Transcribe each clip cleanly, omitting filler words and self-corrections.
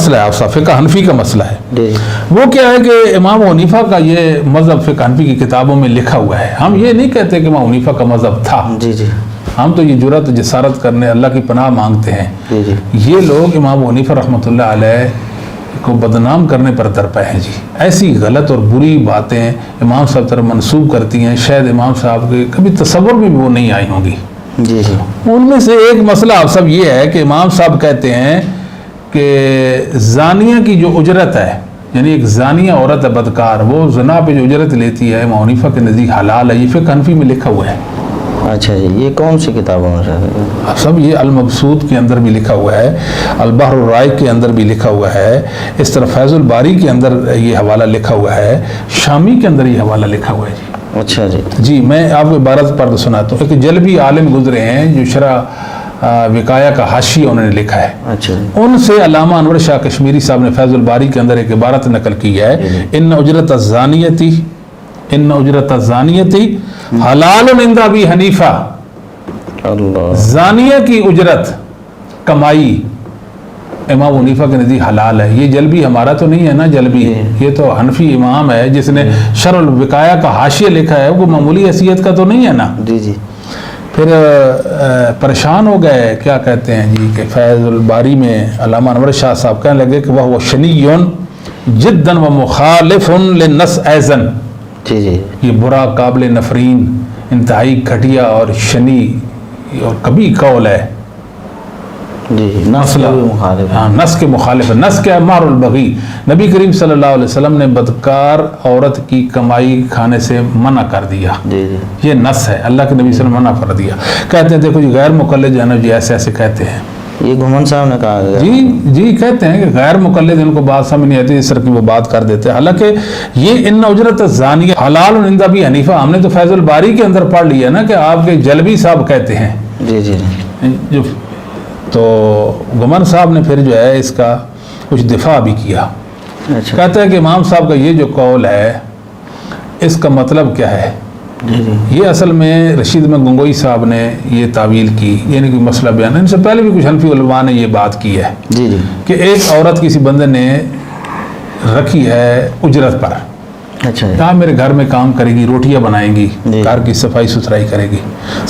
مسئلہ ہے آپ صاحب، فقہ حنفی کا مسئلہ ہے۔ وہ کیا ہے کہ امام حنیفہ کا یہ مذہب فقہ حنفی کی کتابوں میں لکھا ہوا ہے۔ ہم یہ نہیں کہتے کہ امام حنیفہ کا مذہب تھا، ہم تو یہ جرأت جسارت کرنے اللہ کی پناہ مانگتے ہیں۔ یہ لوگ امام حنیفہ رحمۃ اللہ علیہ کو بدنام کرنے پر درپے ہیں جی، ایسی غلط اور بری باتیں امام صاحب طرف منسوب کرتی ہیں، شاید امام صاحب کے کبھی تصور میں بھی وہ نہیں آئی ہوں گی۔ ان میں سے ایک مسئلہ آپ سب یہ ہے کہ امام صاحب کہتے ہیں کہ زانیہ کی جو اجرت ہے، یعنی ایک زانیہ عورت ہے بدکار، وہ زنا پہ جو اجرت لیتی ہے امام حنیفہ کے نزدیک حلال ہے۔ یہ فقہ حنفی میں لکھا ہوا ہے۔ اچھا جی، یہ کون سی کتابوں میں سب یہ المبسوط کے اندر بھی لکھا ہوا ہے، البحر الرائق کے اندر بھی لکھا ہوا ہے، اس طرح فیض الباری کے اندر یہ حوالہ لکھا ہوا ہے، شامی کے اندر یہ حوالہ لکھا ہوا ہے جی۔ اچھا جی جی، میں آپ کو عبارت پڑھ سناتا ہوں۔ ایک جلبی عالم گزرے ہیں جو شرح وقایہ کا حاشیہ انہوں نے لکھا ہے، اچھا جی، ان سے علامہ انور شاہ کشمیری صاحب نے فیض الباری کے اندر ایک عبارت نقل کی ہے، ان اجرت الزانیتی حلال عند ابی حنیفہ، اللہ، زانیہ کی اجرت کمائی امام حنیفہ کے نزدیک حلال ہے۔ یہ جلبی ہمارا تو نہیں ہے نا، جلبی یہ تو حنفی امام ہے جس نے شرح الوقایہ کا حاشیہ لکھا ہے، وہ معمولی حیثیت کا تو نہیں ہے نا۔ جی جی، پھر پریشان ہو گئے، کیا کہتے ہیں جی کہ فیض الباری میں علامہ انور شاہ صاحب کہنے لگے کہ وہ شنیون جداً و مخالف للنص ایزن، جی جی، یہ برا، قابل نفرین، انتہائی گھٹیا اور شنی اور کبھی قول ہے، جی نص کے مخالف، ہاں نص کے مخالف ہے۔ نص کیا ہے؟ مہر البغی، نبی کریم صلی اللہ علیہ وسلم نے بدکار عورت کی کمائی کھانے سے منع کر دیا، جی جی، یہ نص ہے، اللہ کے نبی صلی اللہ علیہ وسلم منع کر دیا۔ کہتے ہیں دیکھو جی غیر مقلد جو ہے نا جی ایسے ایسے کہتے ہیں، یہ گھمن صاحب نے کہا گیا، جی کہتے ہیں کہ غیر مقلد ان کو بات سمجھ نہیں آتی، اس طرح کی وہ بات کر دیتے ہیں۔ حالانکہ یہ ان اجرت الزانیہ حلال عند ابی حنیفہ ہم نے تو فیض الباری کے اندر پڑھ لیا نا کہ آپ کے جلبی صاحب کہتے ہیں جی جی، جو، تو گمن صاحب نے پھر جو ہے اس کا کچھ دفاع بھی کیا۔ اچھا، کہتا ہے کہ امام صاحب کا یہ جو قول ہے اس کا مطلب کیا ہے؟ جی جی، یہ اصل میں رشید میں گنگوئی صاحب نے یہ تعویل کی، یعنی کہ مسئلہ بیان ہے، ان سے پہلے بھی کچھ حنفی علماء نے یہ بات کی ہے جی جی، کہ ایک عورت کسی بندے نے رکھی ہے اجرت پر، اچھا جی، کہا میرے گھر میں کام کرے گی، روٹیاں بنائیں گی، جی، گھر کی صفائی ستھرائی کرے گی،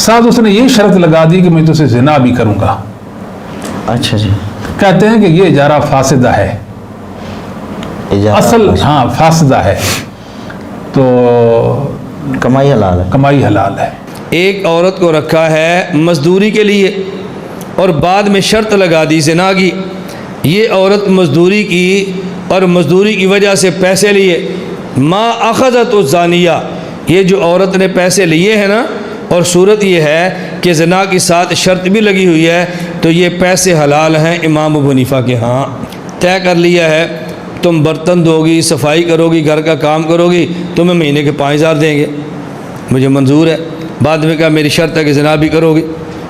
ساتھ اس نے یہ شرط لگا دی کہ میں تو اسے زنا بھی کروں گا۔ اچھا جی، کہتے ہیں کہ یہ اجارہ فاسدہ ہے، اصل ہاں فاسدہ ہے، تو کمائی حلال ہے، کمائی حلال ہے۔ ایک عورت کو رکھا ہے مزدوری کے لیے اور بعد میں شرط لگا دی زنا کی، یہ عورت مزدوری کی اور مزدوری کی وجہ سے پیسے لیے، ما اخذت الزانیہ، یہ جو عورت نے پیسے لیے ہیں نا، اور صورت یہ ہے کہ زنا کے ساتھ شرط بھی لگی ہوئی ہے، تو یہ پیسے حلال ہیں امام ابو حنیفہ کے ہاں۔ طے کر لیا ہے تم برتن دھو گی، صفائی کرو گی، گھر کا کام کرو گی، تمہیں مہینے کے 5000 دیں گے، مجھے منظور ہے۔ بعد میں کہا میری شرط ہے کہ زنا بھی کرو گی،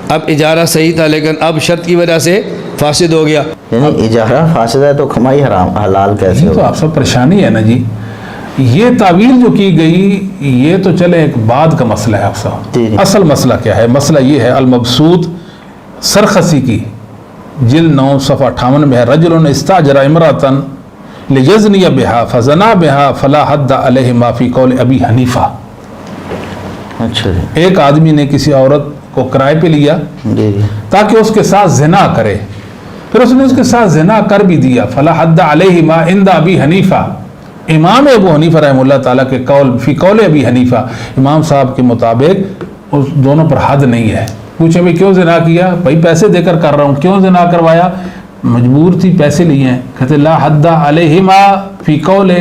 اب اجارہ صحیح تھا لیکن اب شرط کی وجہ سے فاسد ہو گیا، یعنی اجارہ فاسد ہے تو کمائی حرام حلال کیسے یہ تو ہوگا؟ آپ سب پریشانی ہے نا جی۔ یہ تعویل جو کی گئی یہ تو چلے ایک بعد کا مسئلہ ہے آپ صاحب، جی جی، اصل مسئلہ کیا ہے؟ مسئلہ یہ ہے المبسوط سرخسی کی جلد 9 صفحہ 58 میں ہے، رجل استاجر امرأۃ لیزنی بہا فزنا بہا فلا حد علیہ ما فی قول ابی حنیفہ۔ اچھا جی، ایک آدمی نے کسی عورت کو کرائے پہ لیا جی جی، تاکہ اس کے ساتھ زنا کرے، پھر اس نے اس کے ساتھ زنا کر بھی دیا، فلا حد علیہ ما عند ابی حنیفہ، امام ابو حنیفہ رحمہ اللہ تعالیٰ کے قول فی قول ابی حنیفہ، امام صاحب کے مطابق اس دونوں پر حد نہیں ہے۔ پوچھیں بھائی کیوں زنا کیا؟ بھائی پیسے دے کر رہا ہوں۔ کیوں زنا کروایا؟ مجبور تھی، پیسے لیے ہیں۔ کہتے لا حد علیہما فی قول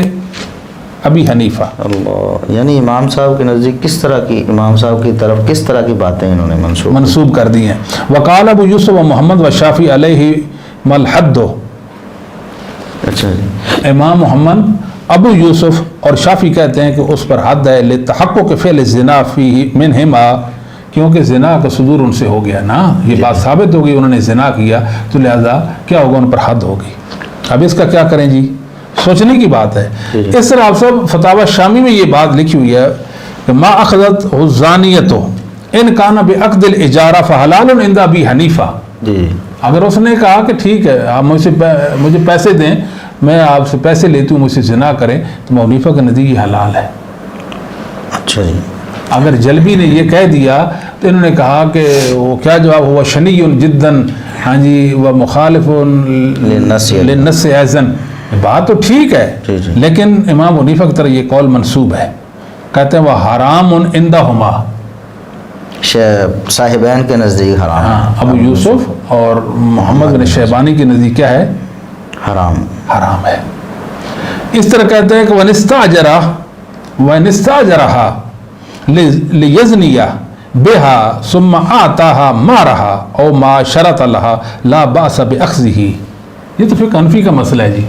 ابی حنیفہ۔ اللہ، یعنی امام صاحب کے نزدیک کس طرح کی، امام صاحب کی طرف کس طرح کی باتیں انہوں نے منسوب کر دی ہیں۔ وقال ابو یوسف و محمد و شافی علیہ ملحد، اچھا جی، امام محمد، ابو یوسف اور شافی کہتے ہیں کہ اس پر حد ہے، لتحقق فعل الزنا فیہ منہما، کیونکہ زنا کا صدور ان سے ہو گیا نا، یہ بات ثابت ہو گئی انہوں نے زنا کیا، تو لہذا کیا ہوگا، ان پر حد ہوگی۔ اب اس کا کیا کریں جی؟ سوچنے کی بات ہے۔ اس طرح آپ سب فتاوی شامی میں یہ بات لکھی ہوئی ہے کہ ما اخذت الزانیۃ ان کان بعقد الاجارہ فحلال عند ابی حنیفہ، جی اگر اس نے کہا کہ ٹھیک ہے آپ مجھے پیسے دیں، میں آپ سے پیسے لیتی ہوں، مجھ سے زنا کریں، تو ابو حنیفہ کے نزدیک یہ حلال ہے۔ اچھا جی، اگر جلبی نے یہ کہہ دیا تو انہوں نے کہا کہ وہ کیا جواب ہوا، شنی جدن، ہاں جی، وہ مخالف للنص ایزن، بات تو ٹھیک ہے، لیکن امام ابو حنیفہ کی طرح یہ قول منسوب ہے، کہتے ہیں وہ حرام عندہما، صاحبین کے نزدیک حرام، ہاں، ابو یوسف اور محمد بن شیبانی کے نزدیک کیا ہے، حرام ہے۔ اس طرح کہتے ہیں کہ وَنِسْتَأْجَرَهَا لِيَزْنِيَ بِهَا ثُمَّ آتَاهَا مَا رَهَا أَوْ مَا شَرَطَ لَهَا لَا بَأْسَ بِأَخْذِهِ۔ یہ تو فقہ حنفی کا مسئلہ ہے جی،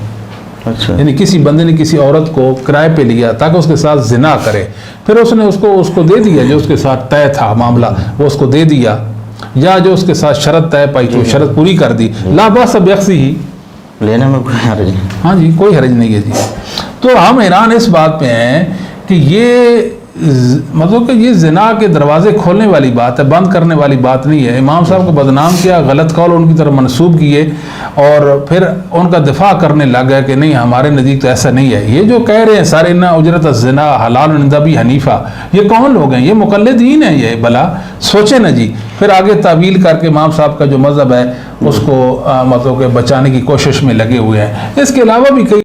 یعنی کسی بندے نے کسی عورت کو کرائے پہ لیا تاکہ اس کے ساتھ زنا کرے، پھر اس نے اس کو دے دیا جو اس کے ساتھ طے تھا معاملہ، وہ اس کو دے دیا، یا جو اس کے ساتھ شرط طے پائی تو شرط پوری کر دی، لا بأس بأخذه، لینے میں کوئی حرج نہیں۔ ہاں جی، کوئی حرج نہیں ہے جی۔ تو ہم حیران اس بات پہ ہیں کہ یہ مطلب کہ یہ زنا کے دروازے کھولنے والی بات ہے، بند کرنے والی بات نہیں ہے۔ امام صاحب کو بدنام کیا، غلط قول ان کی طرف منسوب کیے، اور پھر ان کا دفاع کرنے لگ گیا کہ نہیں ہمارے نزدیک تو ایسا نہیں ہے۔ یہ جو کہہ رہے ہیں سارے نا اجرت الزنا حلال عند ابی حنیفہ، یہ کون لوگ ہیں؟ یہ مقلدین ہیں، یہ بلا سوچیں نا جی۔ پھر آگے تعویل کر کے امام صاحب کا جو مذہب ہے اس کو مطلب کہ بچانے کی کوشش میں لگے ہوئے ہیں۔ اس کے علاوہ بھی کئی